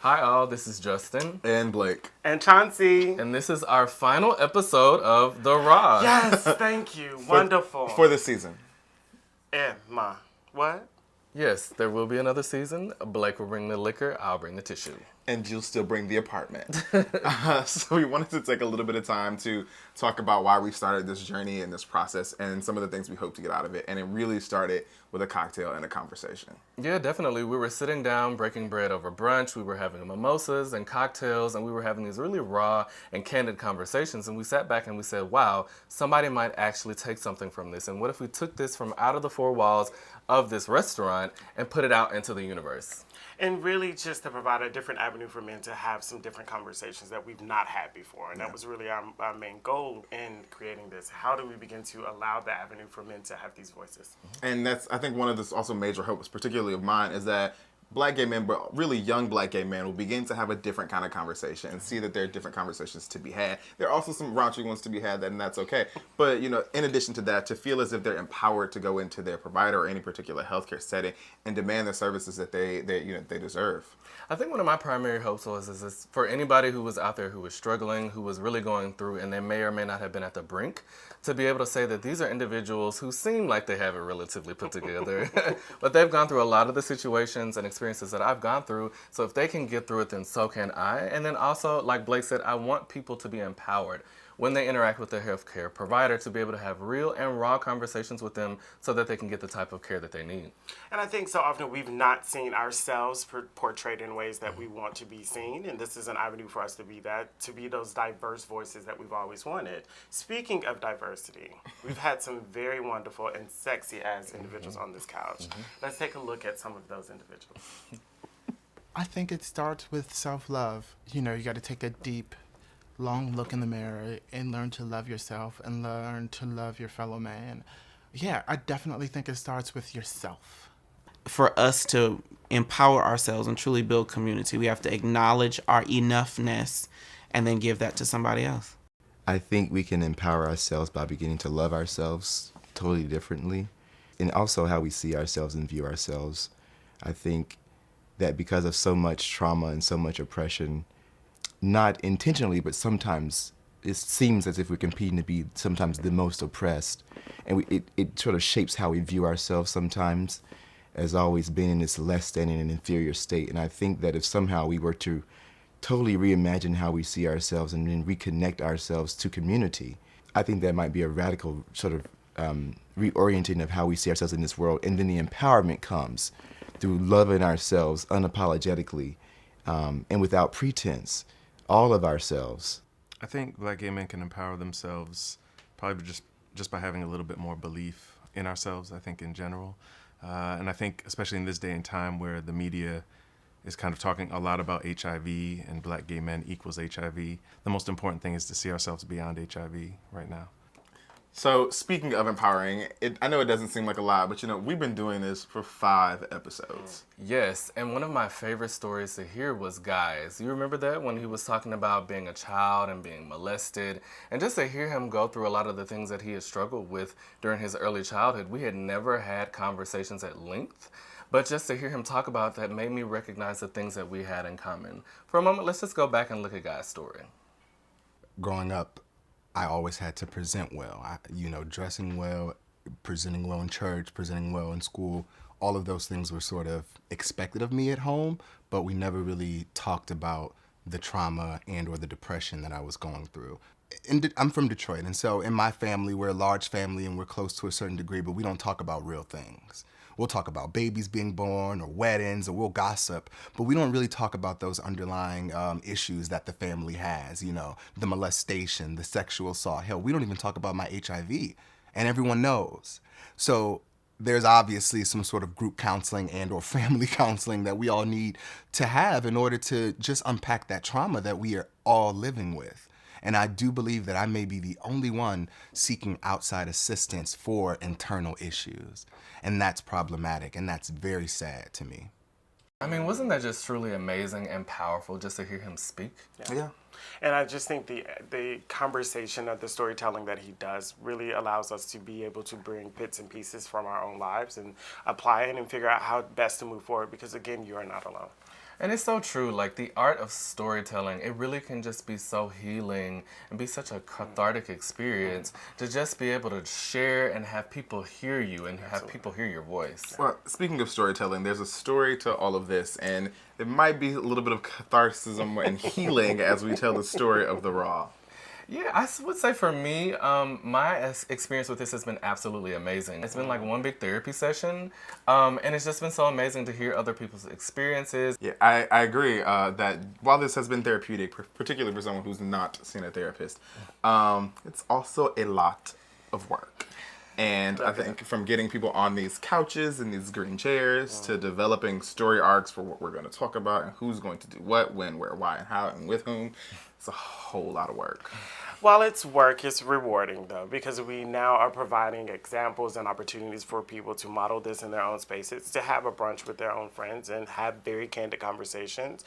Hi all, this is Justin. And Blake. And Chauncey. And this is our final episode of The Raw. Yes, thank you. Wonderful. For this season. Emma. What? Yes, there will be another season. Blake will bring the liquor, I'll bring the tissue. And you'll still bring the apartment. So we wanted to take a little bit of time to talk about why we started this journey and this process and some of the things we hope to get out of it. And it really started with a cocktail and a conversation. Yeah, definitely. We were sitting down, breaking bread over brunch. We were having mimosas and cocktails, and we were having these really raw and candid conversations. And we sat back and we said, wow, somebody might actually take something from this. And what if we took this from out of the four walls of this restaurant and put it out into the universe? And really just to provide a different avenue for men to have some different conversations that we've not had before. And that was really our main goal in creating this. How do we begin to allow the avenue for men to have these voices? And that's, I think, one of the also major hopes, particularly of mine, is that Black gay men, but really young Black gay men, will begin to have a different kind of conversation and see that there are different conversations to be had. There are also some raunchy ones to be had, and that's okay. But, you know, in addition to that, to feel as if they're empowered to go into their provider or any particular healthcare setting and demand the services that they deserve. I think one of my primary hopes is for anybody who was out there who was struggling, who was really going through, and they may or may not have been at the brink, to be able to say that these are individuals who seem like they have it relatively put together, but they've gone through a lot of the situations and experiences that I've gone through. So if they can get through it, then so can I. And then also, like Blake said, I want people to be empowered when they interact with their healthcare provider to be able to have real and raw conversations with them so that they can get the type of care that they need. And I think so often we've not seen ourselves portrayed in ways that we want to be seen. And this is an avenue for us to be that, to be those diverse voices that we've always wanted. Speaking of diversity, we've had some very wonderful and sexy as individuals on this couch. Let's take a look at some of those individuals. I think it starts with self-love. You know, you got to take a deep, long look in the mirror and learn to love yourself and learn to love your fellow man. Yeah, I definitely think it starts with yourself. For us to empower ourselves and truly build community, we have to acknowledge our enoughness and then give that to somebody else. I think we can empower ourselves by beginning to love ourselves totally differently, and also how we see ourselves and view ourselves. I think that because of so much trauma and so much oppression, not intentionally, but sometimes it seems as if we're competing to be sometimes the most oppressed. And it sort of shapes how we view ourselves sometimes as always being in this less than in an inferior state. And I think that if somehow we were to totally reimagine how we see ourselves and then reconnect ourselves to community, I think that might be a radical sort of reorienting of how we see ourselves in this world. And then the empowerment comes through loving ourselves unapologetically and without pretense. All of ourselves. I think Black gay men can empower themselves probably just by having a little bit more belief in ourselves, I think, in general. And I think especially in this day and time where the media is kind of talking a lot about HIV and Black gay men equals HIV, the most important thing is to see ourselves beyond HIV right now. So speaking of empowering, I know it doesn't seem like a lot, but you know, we've been doing this for 5 episodes. Yes, and one of my favorite stories to hear was Guy's. You remember that when he was talking about being a child and being molested, and just to hear him go through a lot of the things that he had struggled with during his early childhood. We had never had conversations at length, but just to hear him talk about that made me recognize the things that we had in common. For a moment, let's just go back and look at Guy's story. Growing up, I always had to present well. Dressing well, presenting well in church, presenting well in school. All of those things were sort of expected of me at home, but we never really talked about the trauma and or the depression that I was going through. I'm from Detroit, and so in my family, we're a large family and we're close to a certain degree, but we don't talk about real things. We'll talk about babies being born or weddings, or we'll gossip, but we don't really talk about those underlying issues that the family has, the molestation, the sexual assault. Hell, we don't even talk about my HIV, and everyone knows. So there's obviously some sort of group counseling and or family counseling that we all need to have in order to just unpack that trauma that we are all living with. And I do believe that I may be the only one seeking outside assistance for internal issues. And that's problematic, and that's very sad to me. I mean, wasn't that just truly amazing and powerful just to hear him speak? Yeah. And I just think the conversation of the storytelling that he does really allows us to be able to bring bits and pieces from our own lives and apply it and figure out how best to move forward, because again, you are not alone. And it's so true. Like the art of storytelling, it really can just be so healing and be such a cathartic experience to just be able to share and have people hear you and have people hear your voice. Well, speaking of storytelling, there's a story to all of this, and it might be a little bit of catharsis and healing as we tell the story of The Raw. Yeah, would say for me, my experience with this has been absolutely amazing. It's been like one big therapy session, and it's just been so amazing to hear other people's experiences. Yeah, I agree that while this has been therapeutic, particularly for someone who's not seen a therapist, it's also a lot of work. And I think from getting people on these couches and these green chairs to developing story arcs for what we're going to talk about and who's going to do what, when, where, why, and how, and with whom, it's a whole lot of work. While it's work, it's rewarding though, because we now are providing examples and opportunities for people to model this in their own spaces, to have a brunch with their own friends and have very candid conversations.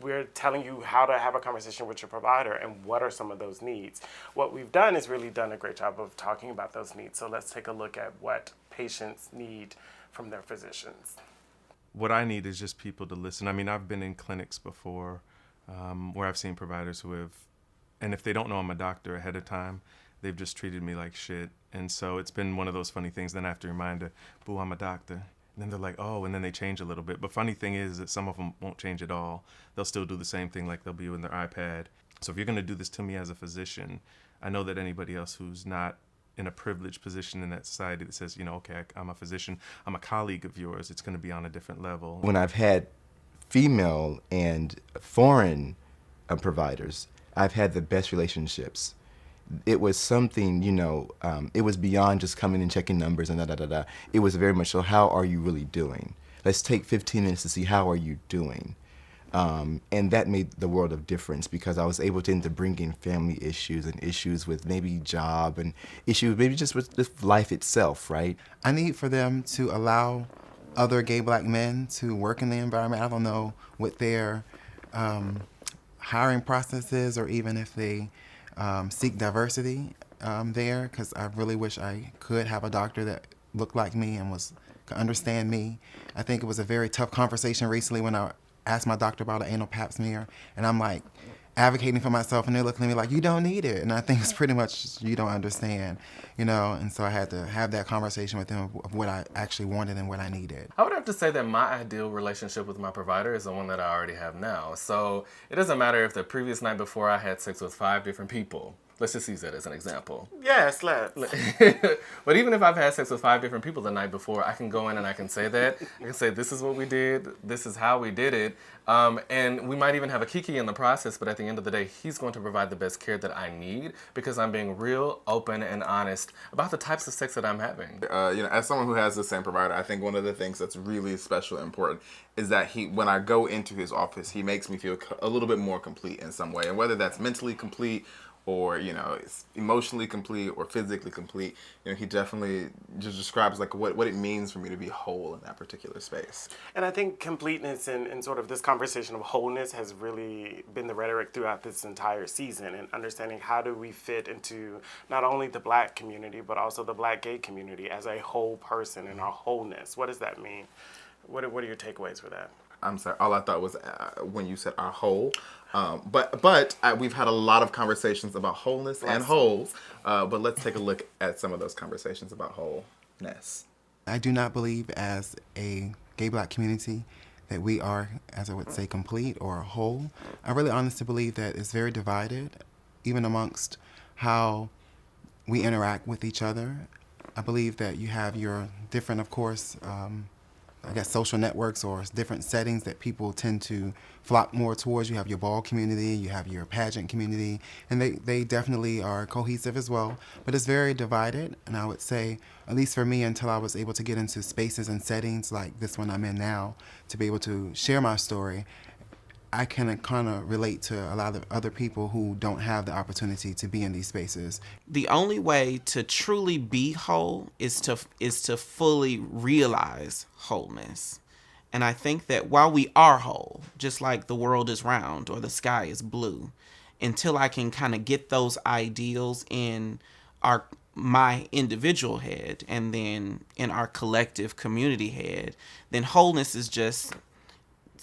We're telling you how to have a conversation with your provider and what are some of those needs. What we've done is really done a great job of talking about those needs. So let's take a look at what patients need from their physicians. What I need is just people to listen. I mean, I've been in clinics before where I've seen providers who have, and if they don't know I'm a doctor ahead of time, they've just treated me like shit. And so it's been one of those funny things. Then I have to remind her, boo, I'm a doctor. And then they're like, oh, and then they change a little bit. But funny thing is that some of them won't change at all. They'll still do the same thing, like they'll be in their iPad. So if you're going to do this to me as a physician, I know that anybody else who's not in a privileged position in that society that says, you know, okay, I'm a physician, I'm a colleague of yours, it's going to be on a different level. When I've had female and foreign providers, I've had the best relationships. It was something, you know, it was beyond just coming and checking numbers and da-da-da-da. It was very much so, how are you really doing? Let's take 15 minutes to see how are you doing. And that made the world of difference because I was able to bring in family issues and issues with maybe job and issues maybe just with life itself, right? I need for them to allow other gay black men to work in the environment. I don't know what their hiring process is or even if they seek diversity there, because I really wish I could have a doctor that looked like me and could understand me. I think it was a very tough conversation recently when I asked my doctor about an anal pap smear, and I'm like advocating for myself, and they're looking at me like, you don't need it. And I think it's pretty much, you don't understand, you know, and so I had to have that conversation with them of what I actually wanted and what I needed. I would have to say that my ideal relationship with my provider is the one that I already have now. So it doesn't matter if the previous night before I had sex with 5 different people. Let's just use that as an example. Yes, let's. But even if I've had sex with 5 different people the night before, I can go in and I can say that. I can say, this is what we did. This is how we did it. And we might even have a kiki in the process, but at the end of the day, he's going to provide the best care that I need because I'm being real, open, and honest about the types of sex that I'm having. You know, as someone who has the same provider, I think one of the things that's really special and important is that when I go into his office, he makes me feel a little bit more complete in some way. And whether that's mentally complete or, you know, emotionally complete or physically complete, you know, he definitely just describes like what it means for me to be whole in that particular space. And I think completeness and sort of this conversation of wholeness has really been the rhetoric throughout this entire season, and understanding how do we fit into not only the black community, but also the black gay community as a whole person and our wholeness. What does that mean? What are your takeaways for that? I'm sorry, all I thought was when you said our whole. But we've had a lot of conversations about wholeness and wholes, but let's take a look at some of those conversations about wholeness. I do not believe as a gay black community that we are, as I would say, complete or whole. I really honestly believe that it's very divided, even amongst how we interact with each other. I believe that you have your different, of course, I guess social networks or different settings that people tend to flock more towards. You have your ball community, you have your pageant community, and they definitely are cohesive as well. But it's very divided, and I would say, at least for me, until I was able to get into spaces and settings like this one I'm in now, to be able to share my story, I can kind of relate to a lot of other people who don't have the opportunity to be in these spaces. The only way to truly be whole is to fully realize wholeness. And I think that while we are whole, just like the world is round or the sky is blue, until I can kind of get those ideals in my individual head and then in our collective community head, then wholeness is just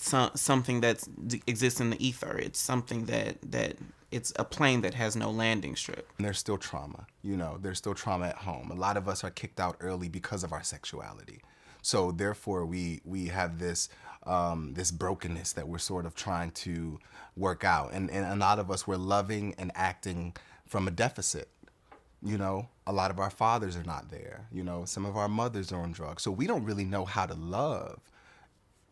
something that exists in the ether. It's something that it's a plane that has no landing strip. And there's still trauma, there's still trauma at home. A lot of us are kicked out early because of our sexuality. So therefore we have this this brokenness that we're sort of trying to work out. And a lot of us, we're loving and acting from a deficit. A lot of our fathers are not there. Some of our mothers are on drugs. So we don't really know how to love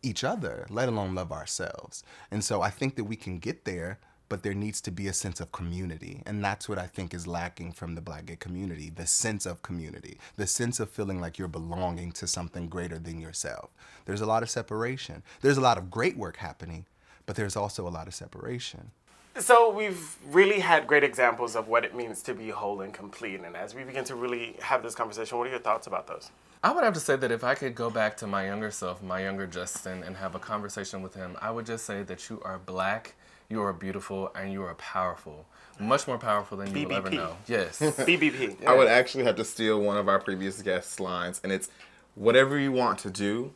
each other, let alone love ourselves. And so I think that we can get there, but there needs to be a sense of community. And that's what I think is lacking from the Black gay community, the sense of community, the sense of feeling like you're belonging to something greater than yourself. There's a lot of separation. There's a lot of great work happening, but there's also a lot of separation. So we've really had great examples of what it means to be whole and complete. And as we begin to really have this conversation, what are your thoughts about those? I would have to say that if I could go back to my younger self, my younger Justin, and have a conversation with him, I would just say that you are Black, you are beautiful, and you are powerful. Much more powerful than you will ever know. Yes. BBP. I would actually have to steal one of our previous guests' lines, and it's, whatever you want to do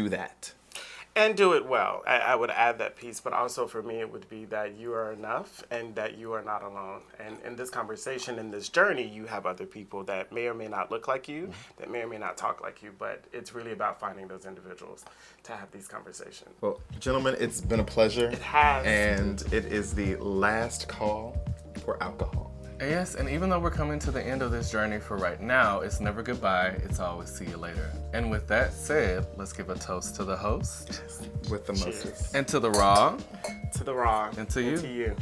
that. And do it well. I would add that piece, but also for me it would be that you are enough and that you are not alone. And in this conversation, in this journey, you have other people that may or may not look like you, that may or may not talk like you, but it's really about finding those individuals to have these conversations. Well, gentlemen, it's been a pleasure. It has. And it is the last call for alcohol. Yes, and even though we're coming to the end of this journey for right now, it's never goodbye, it's always see you later. And with that said, let's give a toast to the host. With the Cheers. mostest. And to the raw. To the raw. And to you. And to you.